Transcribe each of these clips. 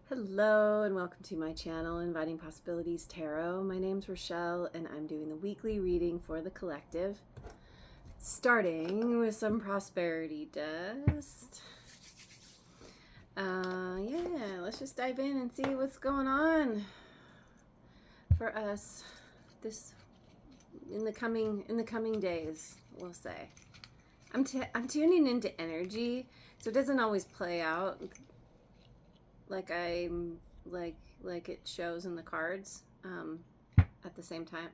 Hello and welcome to my channel, Inviting Possibilities Tarot. My name's Rachelle and I'm doing the weekly reading for the collective, starting with some prosperity dust. Yeah, let's just dive in and see what's going on for us this in the coming days, we'll say. I'm tuning into energy, so it doesn't always play out like like it shows in the cards at the same time.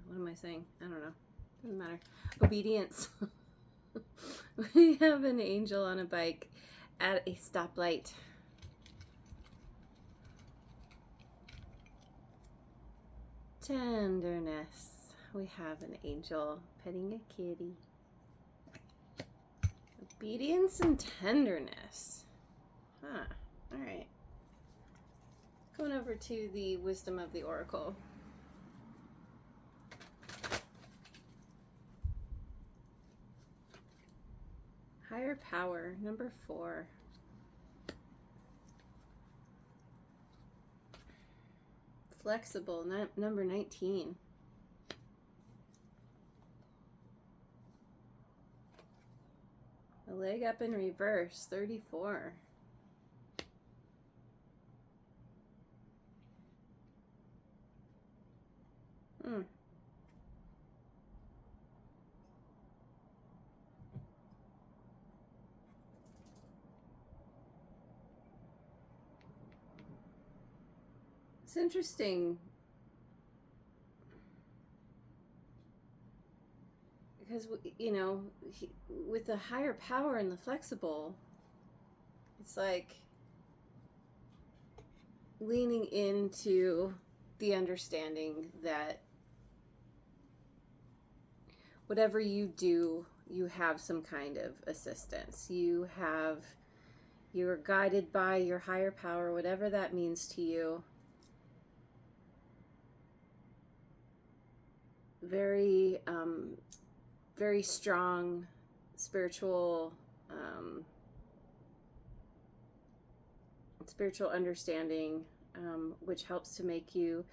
What am I saying? I don't know. Doesn't matter. Obedience. We have an angel on a bike at a stoplight. Tenderness. We have an angel petting a kitty. Obedience and tenderness. Huh. All right. Going over to the wisdom of the oracle. Higher power, number 4. Flexible, number 19. A leg up in reverse, 34. It's interesting because, with the higher power and the flexible, it's like leaning into the understanding that whatever you do, you have some kind of assistance. You're guided by your higher power, whatever that means to you. Very, very strong spiritual understanding, which helps to make you,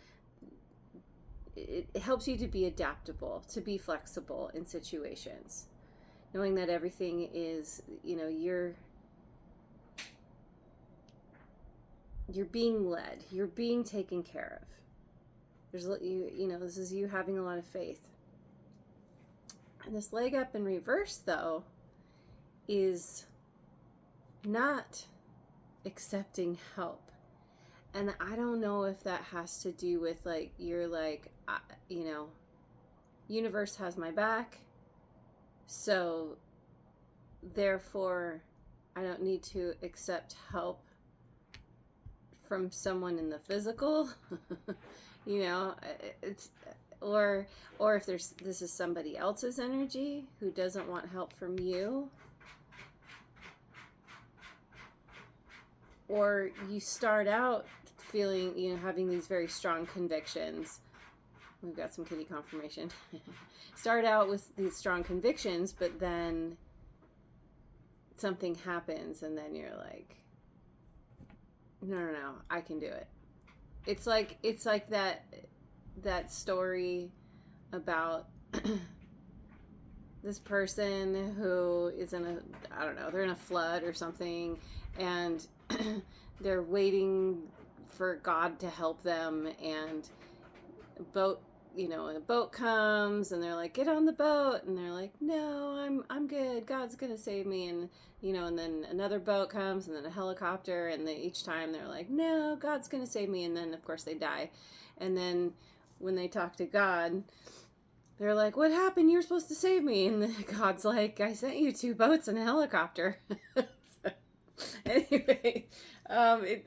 it helps you to be adaptable, to be flexible in situations, knowing that everything is, you're being led, you're being taken care of. There's, this is you having a lot of faith. And this leg up in reverse, though, is not accepting help. And I don't know if that has to do with, like, you're like, universe has my back, so therefore I don't need to accept help from someone in the physical. It's or if this is somebody else's energy who doesn't want help from you, or you start out feeling, having these very strong convictions. We've got some kitty confirmation. Start out with these strong convictions, but then something happens and then you're like, no, I can do it. It's like that story about this person who is they're in a flood or something, and they're waiting for God to help them, and a boat comes, and they're like, get on the boat, and they're like, no, I'm good, God's gonna save me, and and then another boat comes, and then a helicopter, and each time they're like, no, God's gonna save me, and then of course they die. And then when they talk to God, they're like, what happened? You're supposed to save me. And then God's like, I sent you 2 boats and a helicopter. So, anyway, let's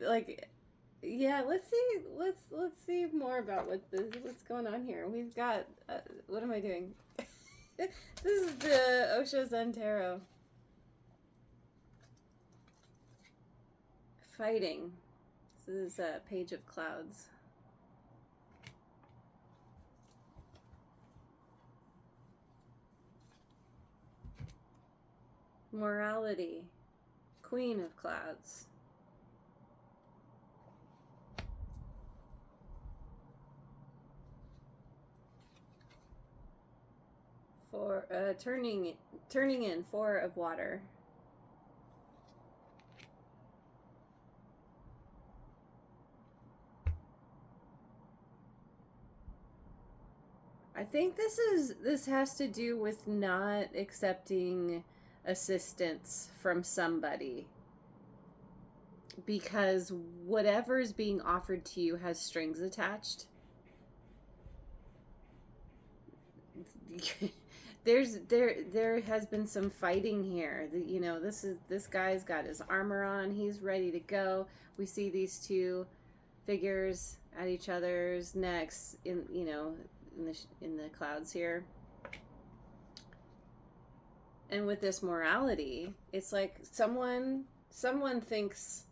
see more about what's going on here. We've got, what am I doing? This is the Osho Zen Tarot. Fighting. This is a Page of Clouds. Morality. Queen of Clouds. For turning in 4 of water. I think this has to do with not accepting assistance from somebody, because whatever is being offered to you has strings attached. there has been some fighting here. You know, this guy's got his armor on, he's ready to go. We see these two figures at each other's necks in, you know, in the clouds here. And with this morality, it's like someone thinks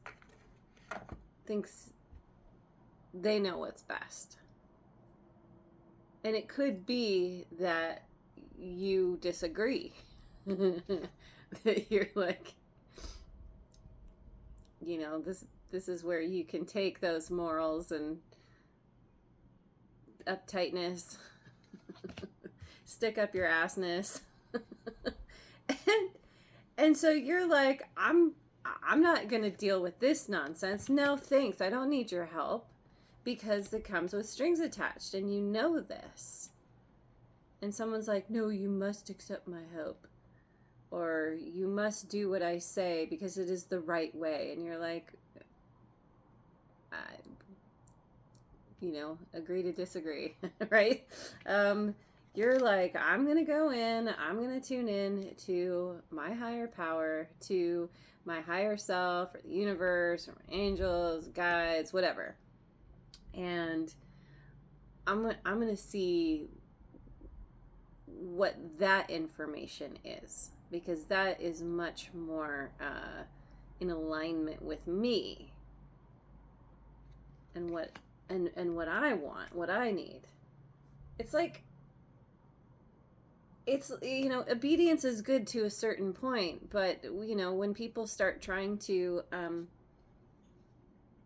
they know what's best. And it could be that you disagree. That you're like, you know, this is where you can take those morals and uptightness, stick up your assness. and so you're like, I'm not going to deal with this nonsense. No, thanks. I don't need your help, because it comes with strings attached, and you know this. And someone's like, no, you must accept my help, or you must do what I say because it is the right way. And you're like, you know, agree to disagree, right? You're like, I'm going to go in, I'm going to tune in to my higher power, to my higher self, or the universe, or angels, guides, whatever. And I'm going to see what that information is, because that is much more in alignment with me and what I want, what I need. It's like, it's, you know, obedience is good to a certain point, but, you know, when people start trying to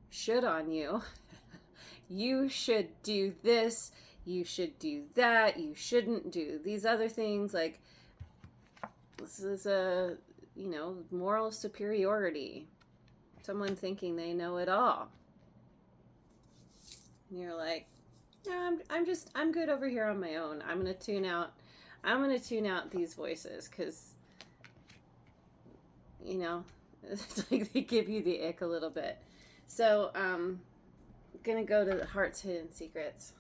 should on you, you should do this, you should do that, you shouldn't do these other things, like, this is a, you know, moral superiority, someone thinking they know it all. And you're like, no, I'm good over here on my own. I'm gonna tune out these voices, because, you know, it's like they give you the ick a little bit. So gonna go to the heart's hidden secrets.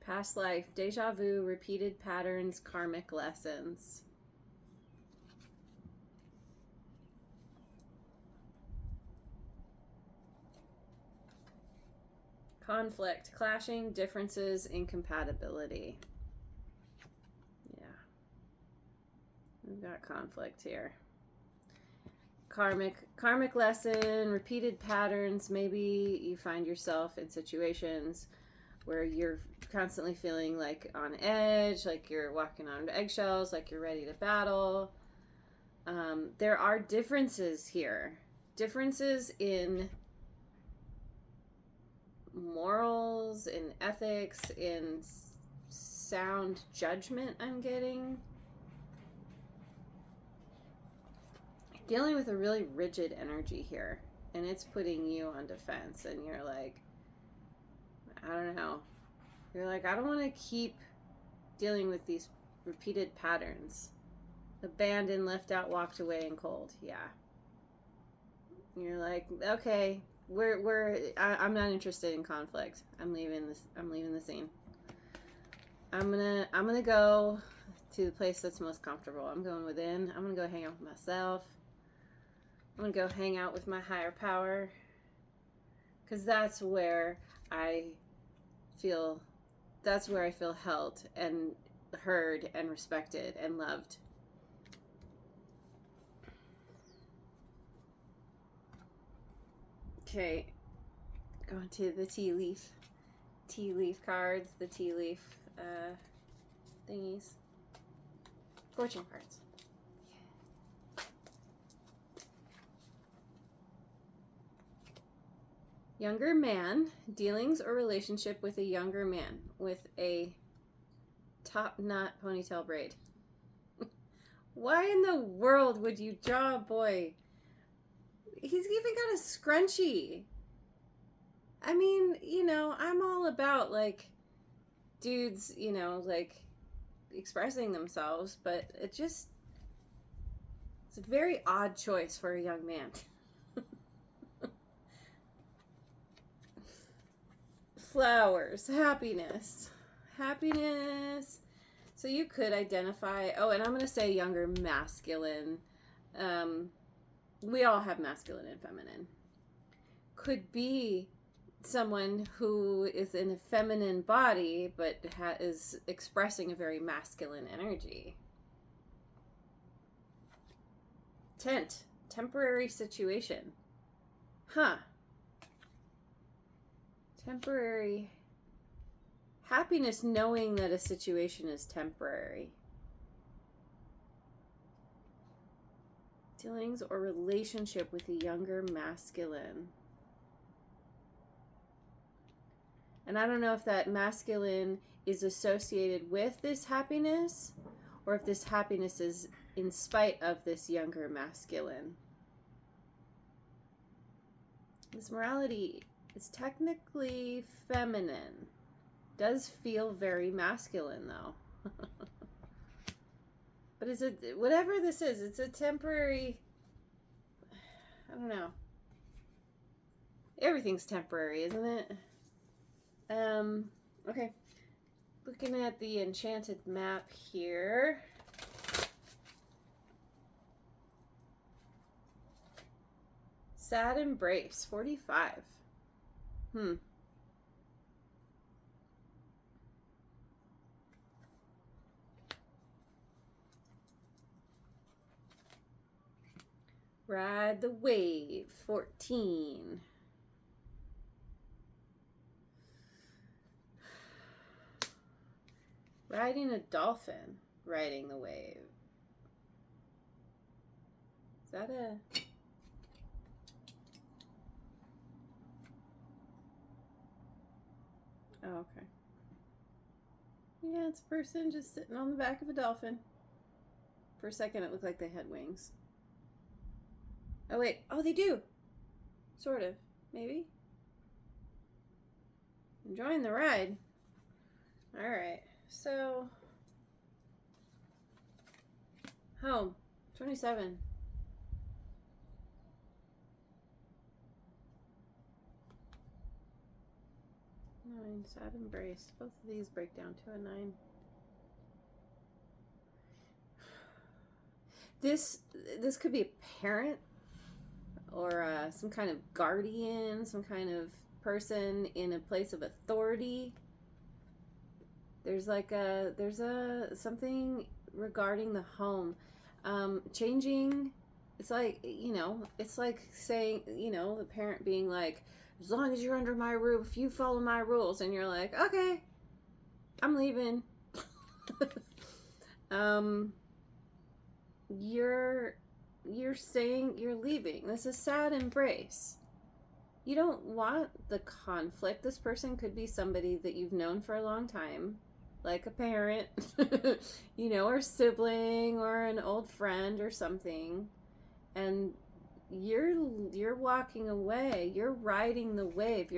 Past life, deja vu, repeated patterns, karmic lessons. Conflict, clashing, differences, incompatibility. Yeah. We've got conflict here. Karmic lesson, repeated patterns. Maybe you find yourself in situations where you're constantly feeling like on edge, like you're walking on eggshells, like you're ready to battle. There are differences here. Differences in morals, in ethics, in sound judgment I'm getting. Dealing with a really rigid energy here, and it's putting you on defense, and you're like, I don't know. You're like, I don't want to keep dealing with these repeated patterns. Abandoned, left out, walked away, and cold. Yeah. You're like, okay, I'm not interested in conflict. I'm leaving the scene. I'm gonna go to the place that's most comfortable. I'm going within. I'm gonna go hang out with myself. I'm gonna go hang out with my higher power, because that's where I feel held and heard and respected and loved. Okay, going to the tea leaf cards, the tea leaf thingies, fortune cards. Younger man, dealings or relationship with a younger man with a top knot ponytail braid. Why in the world would you draw a boy? He's even got a scrunchie. I mean, I'm all about, like, dudes, like, expressing themselves, but it's a very odd choice for a young man. Flowers, happiness. So you could identify, and I'm going to say younger masculine. We all have masculine and feminine. Could be someone who is in a feminine body, but is expressing a very masculine energy. Temporary situation. Temporary happiness, knowing that a situation is temporary. Dealings or relationship with a younger masculine. And I don't know if that masculine is associated with this happiness, or if this happiness is in spite of this younger masculine. This morality is technically feminine. Does feel very masculine, though. But is it, whatever this is, it's a temporary, I don't know. Everything's temporary, isn't it? Okay. Looking at the enchanted map here. Sad embrace, 45. Ride the wave, 14. Riding a dolphin, riding the wave. Is that a... Oh, okay. Yeah, it's a person just sitting on the back of a dolphin. For a second, it looked like they had wings. Oh, wait. Oh, they do. Sort of. Maybe. Enjoying the ride. All right. So, home, 27. Nine, sad embrace. Both of these break down to a 9. This could be a parent or some kind of guardian, some kind of person in a place of authority. There's something regarding the home, changing. It's like, it's like saying, the parent being like, as long as you're under my roof, you follow my rules. And you're like, okay, I'm leaving. You're saying you're leaving. This is sad embrace. You don't want the conflict. This person could be somebody that you've known for a long time, like a parent, or sibling or an old friend or something. And you're walking away. You're riding the wave.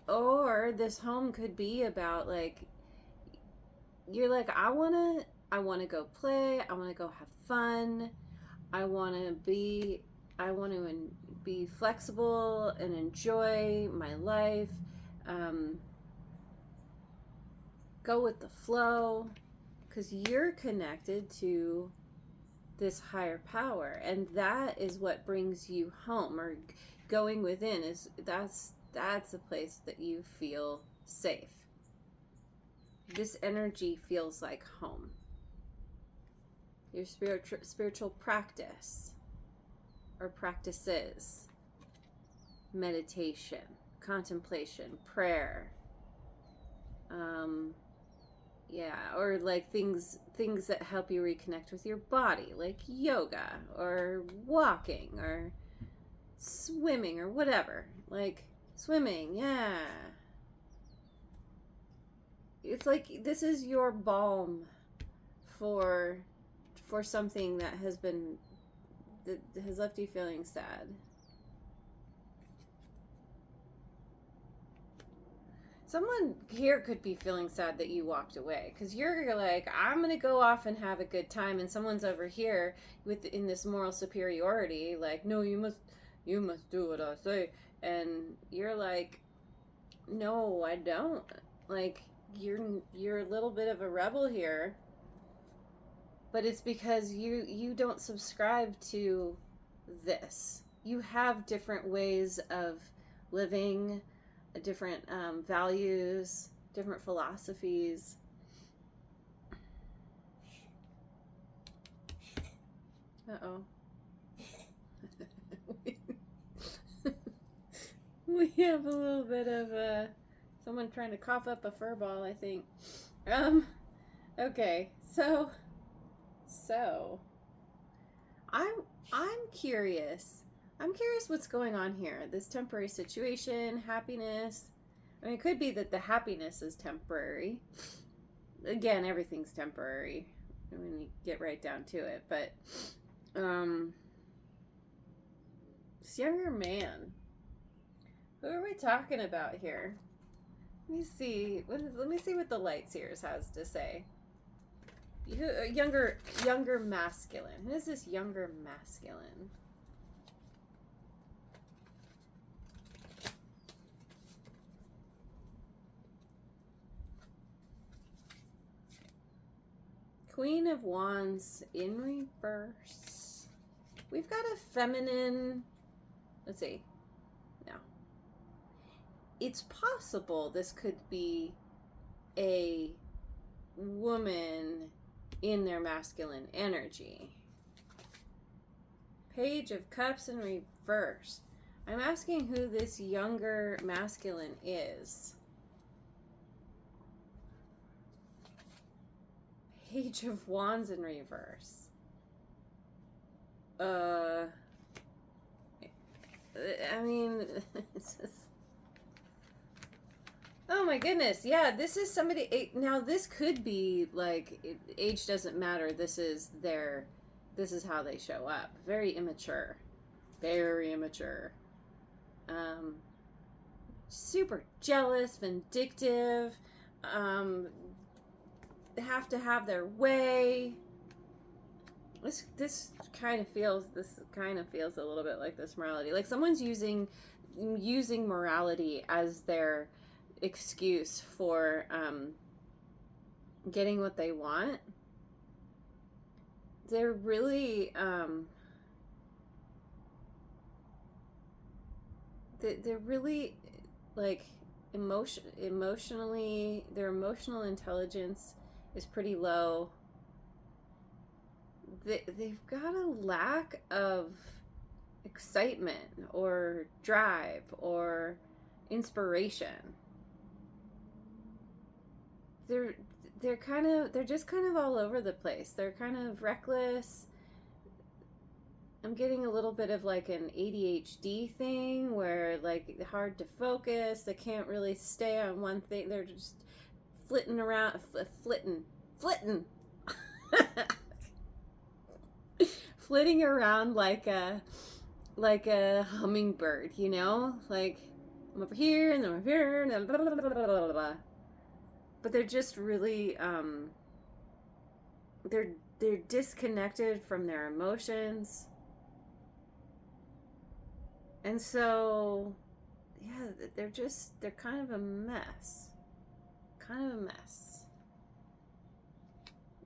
Or this home could be about, like, you're like, I want to go play. I want to go have fun. I want to be flexible and enjoy my life. Go with the flow, because you're connected to this higher power, and that is what brings you home, or going within that's a place that you feel safe. This energy feels like home. Your spiritual practice or practices, meditation, contemplation, prayer, or like things that help you reconnect with your body, like yoga or walking or swimming or whatever. Like, Swimming, yeah. It's like this is your balm for something that has left you feeling sad. Someone here could be feeling sad that you walked away because you're like, I'm gonna go off and have a good time, and someone's over here in this moral superiority, like, no, you must do what I say, and you're like, no, I don't. Like, you're a little bit of a rebel here, but it's because you don't subscribe to this. You have different ways of living, different values, different philosophies. Uh-oh. We have a little bit of someone trying to cough up a fur ball, I think. Okay, so I'm curious. I'm curious what's going on here. This temporary situation, happiness. I mean, it could be that the happiness is temporary. Again, everything's temporary when you get right down to it. But this younger man. Who are we talking about here? Let me see. Let me see what the light seers has to say. Younger masculine. Who is this younger masculine? Queen of Wands in reverse. We've got a feminine. Let's see. No. It's possible this could be a woman in their masculine energy. Page of Cups in reverse. I'm asking who this younger masculine is. Page of Wands in reverse. I mean, it's just... Oh my goodness, yeah, this is somebody... Now, this could be, like, age doesn't matter. This is how they show up. Very immature. Very immature. Super jealous, vindictive, have to have their way. This kind of feels a little bit like this morality. Like someone's using morality as their excuse for getting what they want. They're really they're really like emotionally, their emotional intelligence is pretty low. They've got a lack of excitement or drive or inspiration. They're just kind of all over the place. They're kind of reckless. I'm getting a little bit of like an ADHD thing where like hard to focus. They can't really stay on one thing. They're just flitting around, flitting around like a hummingbird, you know? Like I'm over here and over here and blah, blah, blah, blah, blah, blah. But they're just really they're disconnected from their emotions. And so, yeah, they're kind of a mess.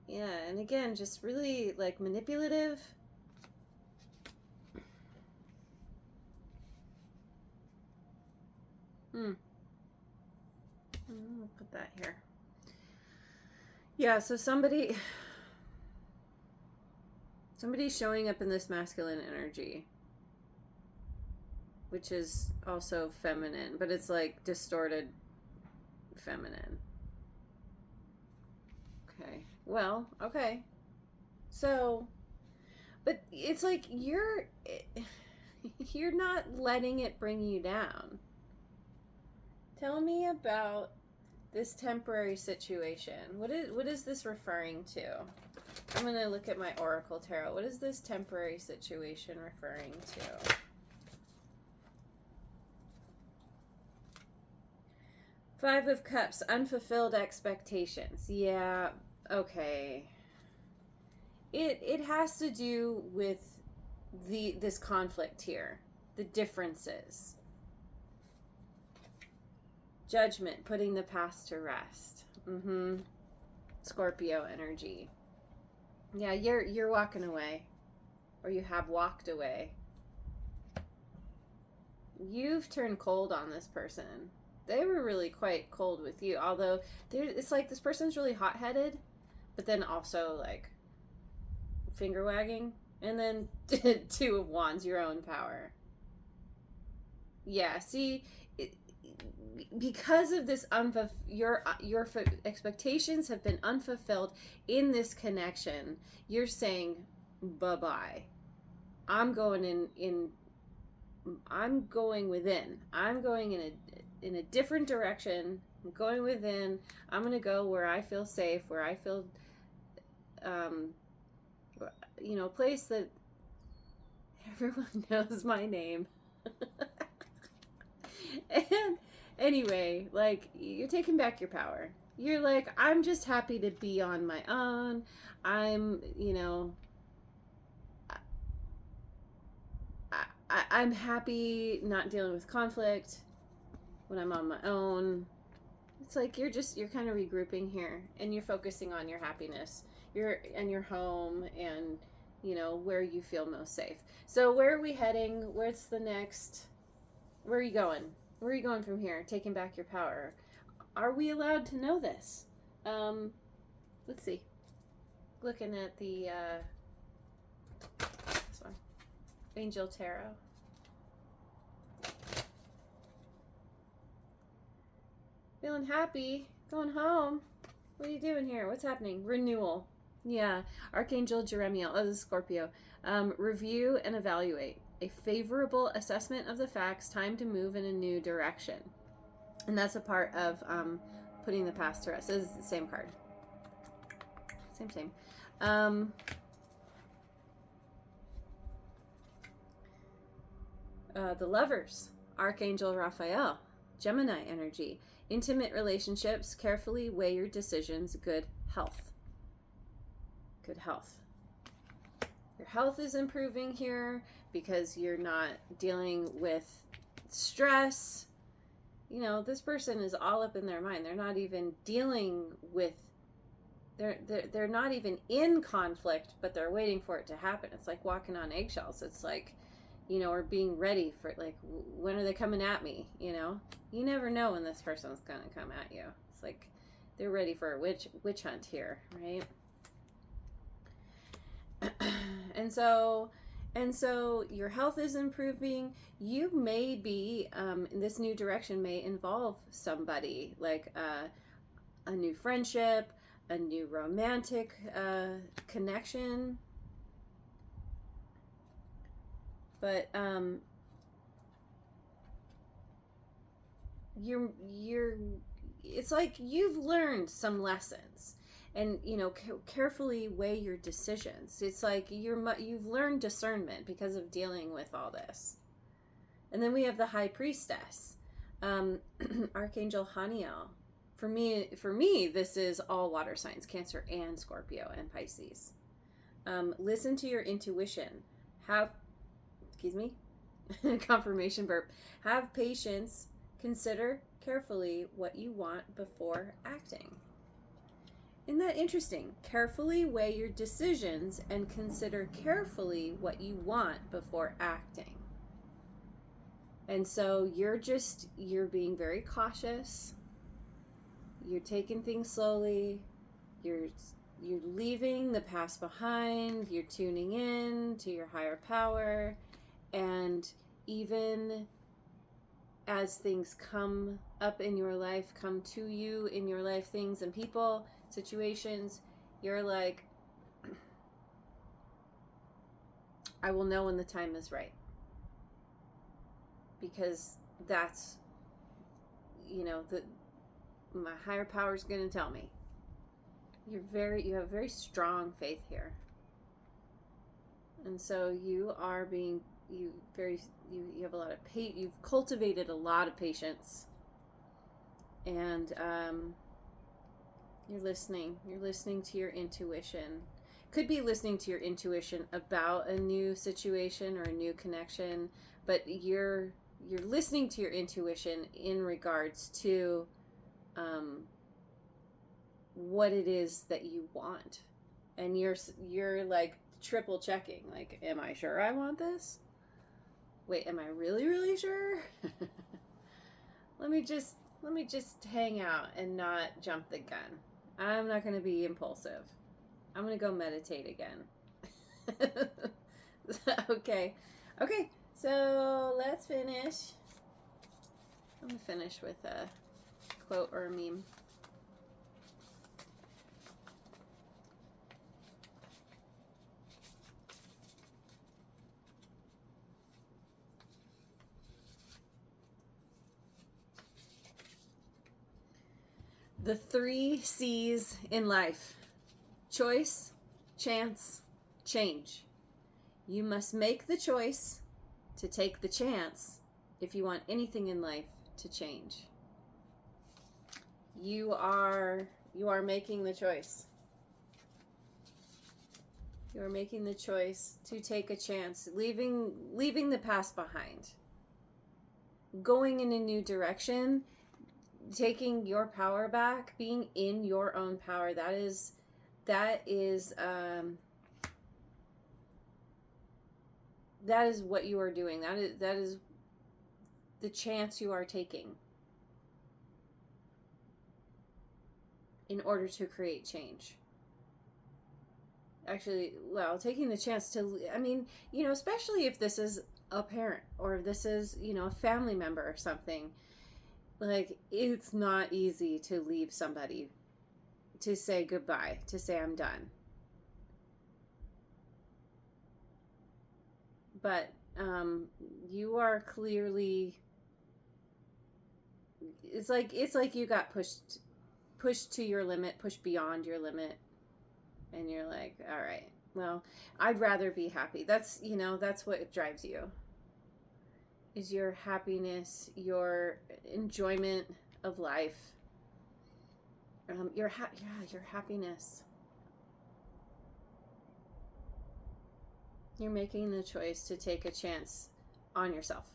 Yeah, and again, just really, like, manipulative. I'll put that here. Yeah, so somebody's showing up in this masculine energy, which is also feminine, but it's like distorted feminine. Okay. Well, okay. So, but it's like you're not letting it bring you down. Tell me about this temporary situation. What is this referring to? I'm going to look at my Oracle Tarot. What is this temporary situation referring to? Five of Cups, unfulfilled expectations. Yeah, okay. It has to do with this conflict here, the differences. Judgment, putting the past to rest. Scorpio energy. Yeah, you're walking away, or you have walked away. You've turned cold on this person. They were really quite cold with you, although it's like this person's really hot-headed, but then also like finger wagging, and then Two of Wands, your own power. Yeah, see, because of this your expectations have been unfulfilled in this connection. You're saying bye-bye. I'm going I'm going within. I'm going in a different direction. I'm going within. I'm going to go where I feel safe, where I feel a place that everyone knows my name. And anyway, like, you're taking back your power. You're like, I'm just happy to be on my own. I'm I'm happy not dealing with conflict when I'm on my own. It's like you're kind of regrouping here, and you're focusing on your happiness, your home, and where you feel most safe. So where are we heading? Where's the next? Where are you going? Where are you going from here? Taking back your power. Are we allowed to know this? Let's see. Looking at the this one, Angel Tarot. Feeling happy, going home. What are you doing here? What's happening? Renewal. Yeah, Archangel Jeremiel. Oh, this is Scorpio. Review and evaluate. A favorable assessment of the facts. Time to move in a new direction. And that's a part of putting the past to rest. This is the same card. Same. The Lovers. Archangel Raphael. Gemini energy. Intimate relationships. Carefully weigh your decisions. Good health. Good health. Your health is improving here because you're not dealing with stress. This person is all up in their mind. They're not even dealing with, they're not even in conflict, but they're waiting for it to happen. It's like walking on eggshells. It's like, or being ready for, like, when are they coming at me? You never know when this person's going to come at you. It's like they're ready for a witch hunt here, right? And so your health is improving. You may be in this new direction may involve somebody, like a new friendship, a new romantic connection. But it's like you've learned some lessons. And carefully weigh your decisions. It's like you've learned discernment because of dealing with all this. And then we have the High Priestess, Archangel Haniel. For me, this is all water signs: Cancer and Scorpio and Pisces. Listen to your intuition. Confirmation burp. Have patience. Consider carefully what you want before acting. Isn't that interesting? Carefully weigh your decisions and consider carefully what you want before acting. And so you're being very cautious. You're taking things slowly. You're leaving the past behind. You're tuning in to your higher power. And even as things come up in your life, come to you in your life, things and people, situations, you're like, I will know when the time is right. Because my higher power is going to tell me. You have very strong faith here. And so you have a lot of you've cultivated a lot of patience. And you're listening to your intuition. Could be listening to your intuition about a new situation or a new connection, but you're listening to your intuition in regards to what it is that you want. And you're like triple checking, like, am I sure I want this? Wait, am I really, really sure? Let me just hang out and not jump the gun. I'm not going to be impulsive. I'm going to go meditate again. Okay, so let's finish. I'm going to finish with a quote or a meme. The 3 C's in life: choice, chance, change. You must make the choice to take the chance if you want anything in life to change. You are making the choice. You are making the choice to take a chance, leaving the past behind, going in a new direction, taking your power back, being in your own power. That is what you are doing. That is the chance you are taking in order to create change. Actually, well, taking the chance to, especially if this is a parent or if this is, a family member or something. Like, it's not easy to leave somebody, to say goodbye, to say I'm done. But you are clearly, it's like you got pushed to your limit, pushed beyond your limit, and you're like, all right, well, I'd rather be happy. That's what drives you. Is your happiness, your enjoyment of life, your happiness. You're making the choice to take a chance on yourself,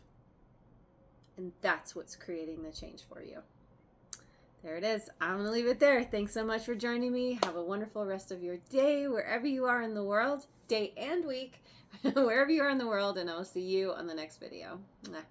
and that's what's creating the change for you. There it is. I'm gonna leave it there. Thanks so much for joining me. Have a wonderful rest of your day, wherever you are in the world, day and week, wherever you are in the world, and I'll see you on the next video. Mwah.